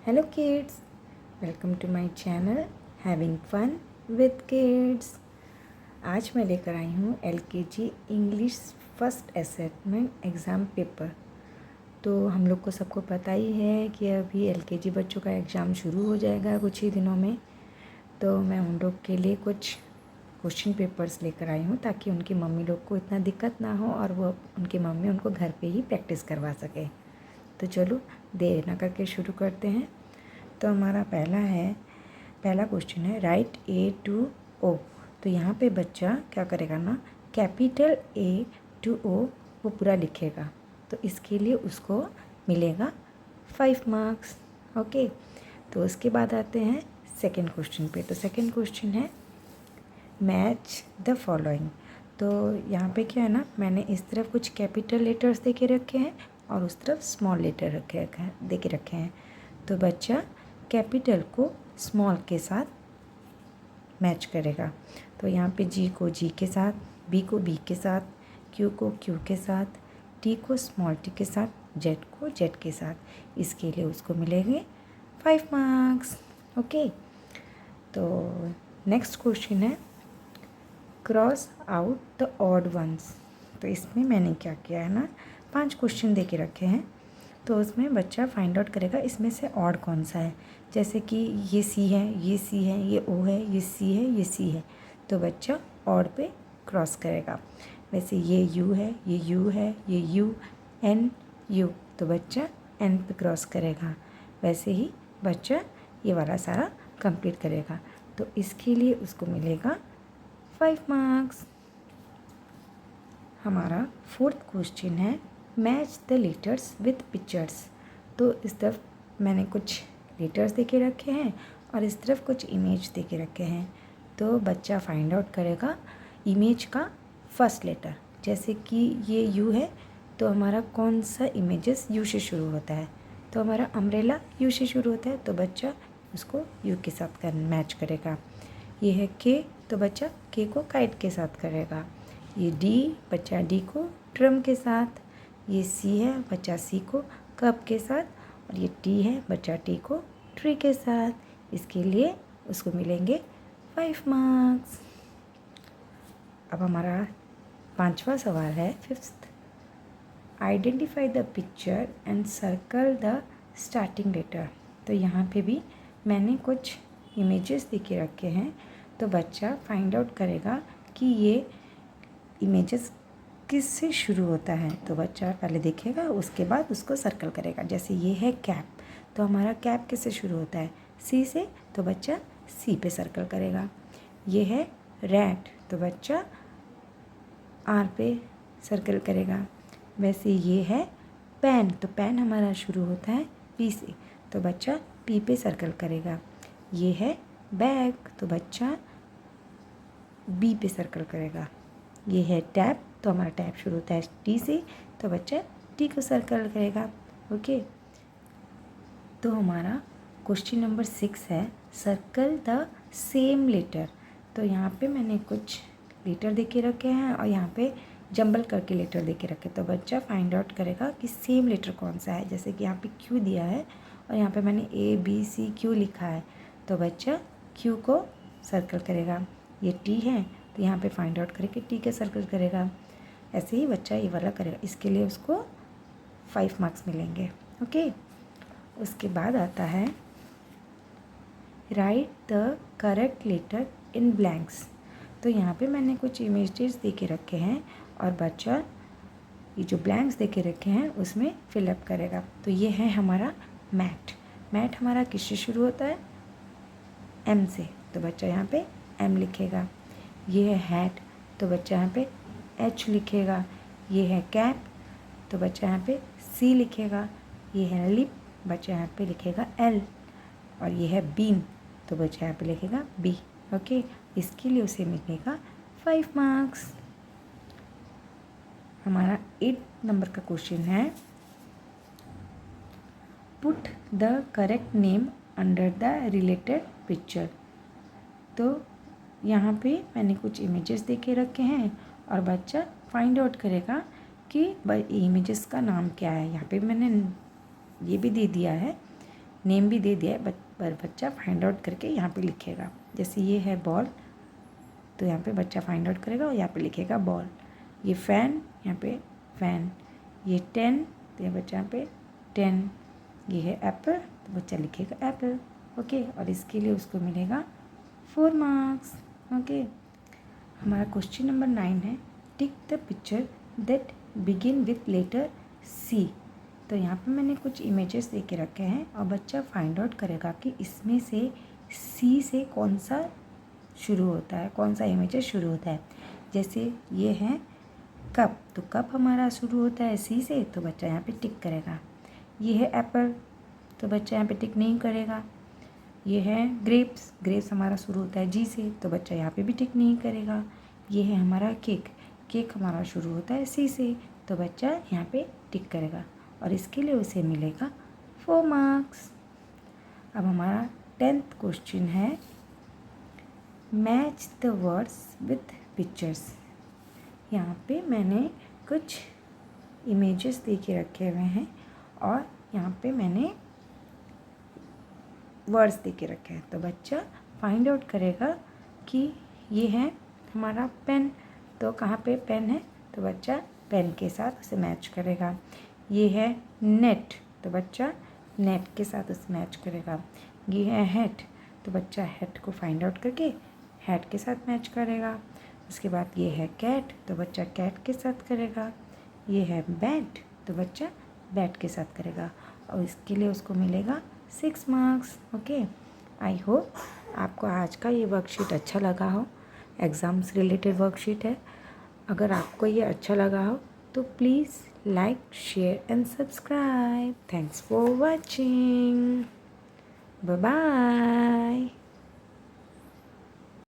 Hello kids, welcome to my channel Having Fun with Kids। आज मैं लेकर आई हूँ LKG English first assessment exam paper. तो हम लोग को सबको पता ही है कि अभी LKG बच्चों का एग्ज़ाम शुरू हो जाएगा कुछ ही दिनों में। तो मैं उन लोग के लिए कुछ क्वेश्चन पेपर्स लेकर आई हूँ ताकि उनकी मम्मी लोग को इतना दिक्कत ना हो और वो उनकी मम्मी उनको घर पे ही प्रैक्टिस करवा सके। तो चलो देर ना करके शुरू करते हैं। तो हमारा पहला क्वेश्चन है राइट A to O। तो यहाँ पे बच्चा क्या करेगा ना, कैपिटल A to O वो पूरा लिखेगा। तो इसके लिए उसको मिलेगा 5 मार्क्स। ओके, तो उसके बाद आते हैं सेकंड क्वेश्चन पे। तो सेकंड क्वेश्चन है मैच द फॉलोइंग। तो यहाँ पे क्या है ना, मैंने इस तरफ कुछ कैपिटल लेटर्स दे के रखे हैं और उस तरफ स्मॉल लेटर दे के रखे हैं। तो बच्चा कैपिटल को स्मॉल के साथ मैच करेगा। तो यहाँ पे G को G के साथ, B को B के साथ, Q को Q के साथ, T को स्मॉल T के साथ, Z को Z के साथ। इसके लिए उसको मिलेंगे 5 मार्क्स। ओके, तो नेक्स्ट क्वेश्चन है cross out the odd ones. तो इसमें मैंने क्या किया है ना, 5 क्वेश्चन दे के रखे हैं। तो उसमें बच्चा फाइंड आउट करेगा इसमें से ऑड कौन सा है। जैसे कि ये C है, ये C है, ये O है, ये C है, ये C है। तो बच्चा ऑड पे क्रॉस करेगा। वैसे ये U है, ये U है, ये U N U। तो बच्चा N पे क्रॉस करेगा। वैसे ही बच्चा ये वाला सारा कंप्लीट करेगा। तो इसके लिए उसको मिलेगा 5 मार्क्स। हमारा फोर्थ क्वेश्चन है match the letters with pictures. तो इस तरफ मैंने कुछ लेटर्स दे के रखे हैं और इस तरफ कुछ इमेज दे के रखे हैं। तो बच्चा फाइंड आउट करेगा इमेज का फर्स्ट लेटर। जैसे कि ये U है तो हमारा कौन सा इमेजेस U से शुरू होता है। तो हमारा अम्ब्रेला U से शुरू होता है, तो बच्चा उसको U के साथ मैच करेगा। ये है K, तो बच्चा K को काइट के साथ करेगा। ये D, बच्चा D को ड्रम के साथ। ये C है, बच्चा C को कप के साथ। और ये T है, बच्चा T को ट्री के साथ। इसके लिए उसको मिलेंगे 5 मार्क्स। अब हमारा 5वां सवाल है fifth, identify the picture and circle the starting letter. तो यहाँ पे भी मैंने कुछ इमेजेस दे के रखे हैं। तो बच्चा फाइंड आउट करेगा कि ये इमेजेस किस से शुरू होता है। तो बच्चा पहले देखेगा, उसके बाद उसको सर्कल करेगा। जैसे ये है कैप, तो हमारा कैप किस से शुरू होता है, C से। तो बच्चा C पे सर्कल करेगा। ये है रैट, तो बच्चा R पे सर्कल करेगा। वैसे ये है पेन, तो पेन हमारा शुरू होता है P से, तो बच्चा P पे सर्कल करेगा। ये है बैग, तो बच्चा B पे सर्कल करेगा। ये है टैप, तो हमारा टैप शुरू होता है T से, तो बच्चा T को सर्कल करेगा। ओके, तो हमारा क्वेश्चन नंबर 6 है सर्कल द सेम लेटर। तो यहाँ पे मैंने कुछ लेटर दे के रखे हैं और यहाँ पे जंबल करके लेटर दे के रखे। तो बच्चा फाइंड आउट करेगा कि सेम लेटर कौन सा है। जैसे कि यहाँ पे Q दिया है और यहाँ पे मैंने ABCQ लिखा है, तो बच्चा Q को सर्कल करेगा। ये T है, तो यहाँ पे फाइंड आउट करके T के सर्कल करेगा। ऐसे ही बच्चा ये वाला करेगा। इसके लिए उसको 5 मार्क्स मिलेंगे। ओके, उसके बाद आता है write the correct letter in blanks. तो यहाँ पे मैंने कुछ इमेजेस दे के रखे हैं और बच्चा ये जो ब्लैंक्स दे के रखे हैं उसमें फिलअप करेगा। तो ये है हमारा मैट। मैट हमारा किससे शुरू होता है, M से, तो बच्चा यहाँ पे M लिखेगा। ये है हैट, तो बच्चा यहाँ पे H लिखेगा। ये है कैप, तो बच्चा यहाँ पे C लिखेगा। ये है लिप, बच्चा यहाँ पे लिखेगा L। और ये है बीन, तो बच्चा यहाँ पे लिखेगा B। ओके, इसके लिए उसे मिलेगा 5 मार्क्स। हमारा 8 नंबर का क्वेश्चन है put the correct name under the related picture. तो यहाँ पे मैंने कुछ इमेजेस दे के रखे हैं और बच्चा फाइंड आउट करेगा कि इमेजेस का नाम क्या है। यहाँ पे मैंने ये भी दे दिया है नेम भी दे दिया है, पर बच्चा फाइंड आउट करके यहाँ पे लिखेगा। जैसे ये है बॉल, तो यहाँ पे बच्चा फाइंड आउट करेगा और यहाँ पे लिखेगा बॉल। ये फ़ैन, यहाँ पे फ़ैन। ये 10, तो ये बच्चा यहाँ पे 10। ये है एप्पल, तो बच्चा लिखेगा एप्पल। ओके, और इसके लिए उसको मिलेगा 4 मार्क्स। ओके, हमारा क्वेश्चन नंबर 9 है, tick the picture that begin with letter C. तो यहाँ पे मैंने कुछ इमेजेस दे के रखे हैं और बच्चा फाइंड आउट करेगा कि इसमें से सी से कौन सा शुरू होता है, कौन सा इमेजेस शुरू होता है। जैसे ये है कप, तो कप हमारा शुरू होता है सी से, तो बच्चा यहाँ पे टिक करेगा। ये है एप्पल, तो बच्चा यहाँ पे टिक नहीं करेगा। ये है ग्रेप्स, ग्रेप्स हमारा शुरू होता है जी से, तो बच्चा यहाँ पे भी टिक नहीं करेगा। ये है हमारा केक, केक हमारा शुरू होता है सी से, तो बच्चा यहाँ पे टिक करेगा और इसके लिए उसे मिलेगा 4 मार्क्स। अब हमारा 10th क्वेश्चन है, match the words with pictures. यहाँ पे मैंने कुछ इमेजेस दे के रखे हुए हैं और यहाँ पे मैंने वर्ड्स दे के रखे हैं। तो बच्चा फाइंड आउट करेगा कि ये है हमारा पेन, तो कहाँ पे पेन है, तो बच्चा पेन के साथ उसे मैच करेगा। ये है नेट, तो बच्चा नेट के साथ उसे मैच करेगा। ये है हैट, तो बच्चा हैट को फाइंड आउट करके हैट के साथ मैच करेगा। उसके बाद ये है कैट, तो बच्चा कैट के साथ करेगा। ये है बैट, तो बच्चा बैट के साथ करेगा और इसके लिए उसको मिलेगा 6 मार्क्स। ओके, आई होप आपको आज का ये वर्कशीट अच्छा लगा हो। एग्ज़ाम से रिलेटेड वर्कशीट है। अगर आपको ये अच्छा लगा हो तो please like, share and subscribe. Thanks for watching. Bye bye.